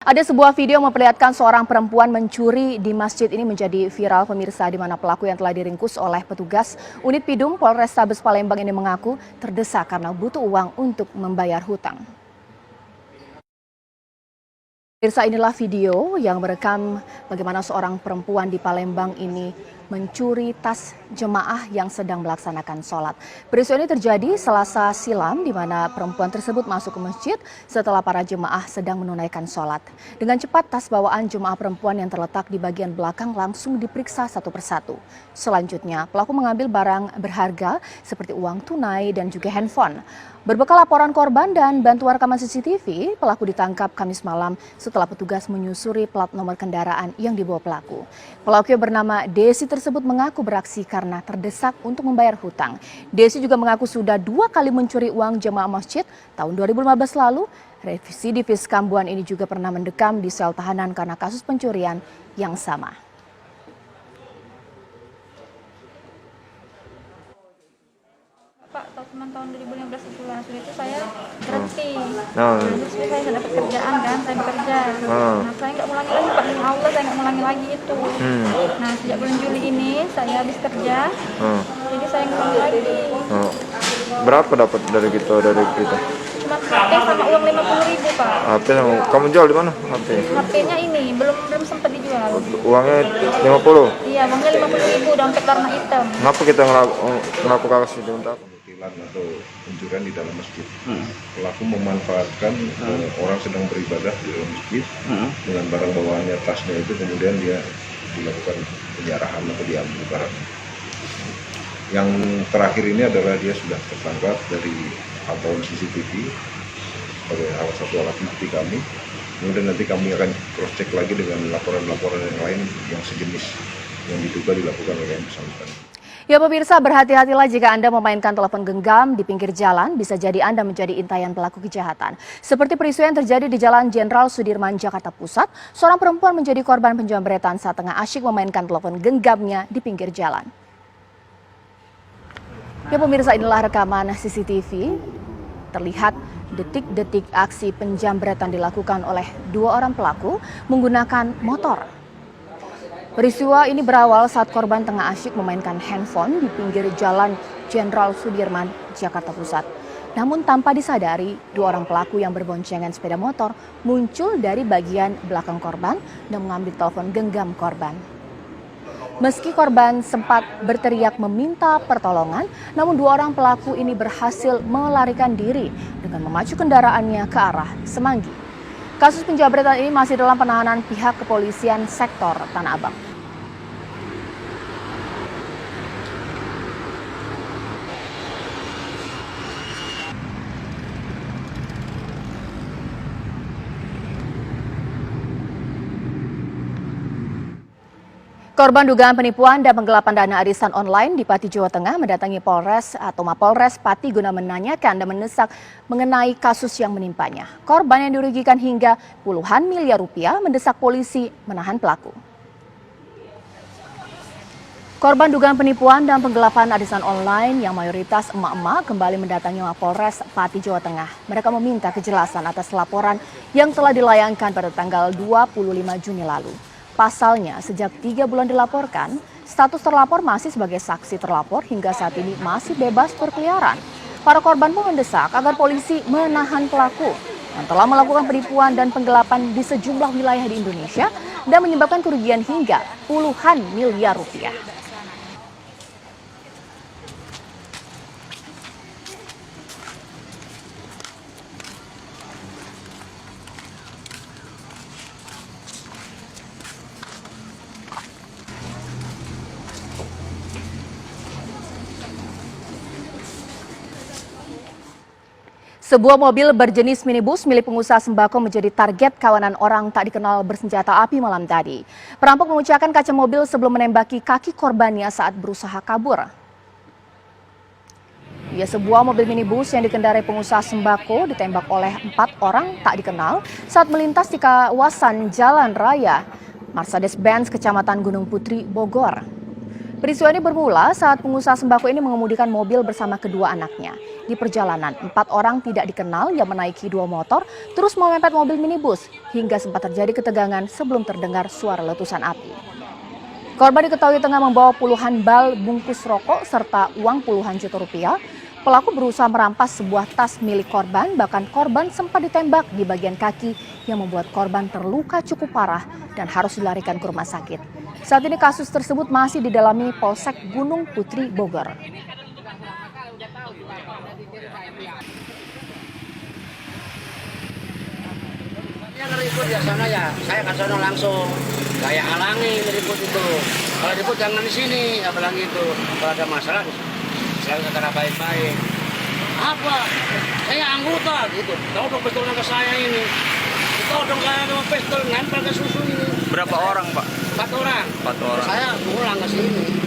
Ada sebuah video memperlihatkan seorang perempuan mencuri di masjid ini menjadi viral pemirsa, di mana pelaku yang telah diringkus oleh petugas unit Pidum Polrestabes Palembang ini mengaku terdesak karena butuh uang untuk membayar hutang. Pemirsa, inilah video yang merekam bagaimana seorang perempuan di Palembang ini mencuri tas jemaah yang sedang melaksanakan sholat. Peristiwa ini terjadi Selasa silam, di mana perempuan tersebut masuk ke masjid setelah para jemaah sedang menunaikan sholat. Dengan cepat, tas bawaan jemaah perempuan yang terletak di bagian belakang langsung diperiksa satu persatu. Selanjutnya, pelaku mengambil barang berharga seperti uang tunai dan juga handphone. Berbekal laporan korban dan bantuan rekaman CCTV, pelaku ditangkap Kamis malam setelah petugas menyusuri plat nomor kendaraan yang dibawa pelaku. Pelaku yang bernama Desi tersebut mengaku beraksi karena terdesak untuk membayar hutang. Desi juga mengaku sudah 2 kali mencuri uang jemaah masjid tahun 2015 lalu. Residivis Kambuan ini juga pernah mendekam di sel tahanan karena kasus pencurian yang sama. Pak, tahun 2015 itu langsung itu saya berhenti. Terus saya dapat kerjaan kan, saya bekerja. Nah, saya nggak ulangi lagi Pak, demi Allah saya nggak ulangi lagi itu. Nah, sejak bulan Juli ini saya habis kerja, jadi saya ngulangi lagi. Berapa dapat dari kita? Cuma HP sama uang 50.000 Pak. HP sama kamu jual di mana HP? HP-nya ini belum sempat dijual. Uangnya 50. Iya, uangnya 50.000, dompet warna hitam. Kenapa kita melakukan kasus itu untuk apa? Atau pencurian di dalam masjid. Pelaku memanfaatkan orang sedang beribadah di dalam masjid dengan barang bawaannya, tasnya itu, kemudian dia dilakukan penjarahan atau diambil barangnya. Yang terakhir ini adalah dia sudah tertangkap dari pantauan CCTV sebagai salah satu alat bukti kami. Kemudian nanti kami akan cross check lagi dengan laporan-laporan yang lain yang sejenis yang diduga dilakukan oleh yang bersangkutan. Ya pemirsa, berhati-hatilah jika Anda memainkan telepon genggam di pinggir jalan, bisa jadi Anda menjadi intayan pelaku kejahatan. Seperti peristiwa yang terjadi di Jalan Jenderal Sudirman, Jakarta Pusat, seorang perempuan menjadi korban penjamretan saat tengah asyik memainkan telepon genggamnya di pinggir jalan. Ya pemirsa, inilah rekaman CCTV. Terlihat detik-detik aksi penjamretan dilakukan oleh 2 orang pelaku menggunakan motor. Peristiwa ini berawal saat korban tengah asyik memainkan handphone di pinggir Jalan Jenderal Sudirman, Jakarta Pusat. Namun tanpa disadari, 2 orang pelaku yang berboncengan sepeda motor muncul dari bagian belakang korban dan mengambil telepon genggam korban. Meski korban sempat berteriak meminta pertolongan, namun 2 orang pelaku ini berhasil melarikan diri dengan memacu kendaraannya ke arah Semanggi. Kasus penjamretan ini masih dalam penahanan pihak kepolisian sektor Tanah Abang. Korban dugaan penipuan dan penggelapan dana arisan online di Pati, Jawa Tengah mendatangi Polres atau Mapolres Pati guna menanyakan dan mendesak mengenai kasus yang menimpanya. Korban yang dirugikan hingga puluhan miliar rupiah mendesak polisi menahan pelaku. Korban dugaan penipuan dan penggelapan arisan online yang mayoritas emak-emak kembali mendatangi Mapolres Pati, Jawa Tengah. Mereka meminta kejelasan atas laporan yang telah dilayangkan pada tanggal 25 Juni lalu. Pasalnya, sejak 3 bulan dilaporkan, status terlapor masih sebagai saksi terlapor hingga saat ini masih bebas berkeliaran. Para korban pun mendesak agar polisi menahan pelaku yang telah melakukan penipuan dan penggelapan di sejumlah wilayah di Indonesia dan menyebabkan kerugian hingga puluhan miliar rupiah. Sebuah mobil berjenis minibus milik pengusaha sembako menjadi target kawanan orang tak dikenal bersenjata api malam tadi. Perampok memecahkan kaca mobil sebelum menembaki kaki korbannya saat berusaha kabur. Ya, sebuah mobil minibus yang dikendarai pengusaha sembako ditembak oleh 4 orang tak dikenal saat melintas di kawasan Jalan Raya Mercedes-Benz, Kecamatan Gunung Putri, Bogor. Peristiwa ini bermula saat pengusaha sembako ini mengemudikan mobil bersama kedua anaknya. Di perjalanan, 4 orang tidak dikenal yang menaiki 2 motor terus memepet mobil minibus hingga sempat terjadi ketegangan sebelum terdengar suara letusan api. Korban diketahui tengah membawa puluhan bal bungkus rokok serta uang puluhan juta rupiah. Pelaku berusaha merampas sebuah tas milik korban, bahkan korban sempat ditembak di bagian kaki yang membuat korban terluka cukup parah dan harus dilarikan ke rumah sakit. Saat ini kasus tersebut masih didalami Polsek Gunung Putri Bogor. Yang ribut ya sana ya, saya ke sana langsung. Saya halangi ribut itu. Kalau ribut jangan di sini, apalagi itu. Kalau ada masalah, saya kata baik-baik. Apa? Saya anggota gitu. Tahu dong pistolnya ke saya ini. Tahu dong saya ada pistol nempel ke susu ini. Berapa orang, Pak? 4 orang. 4 orang. Saya pulang ke sini.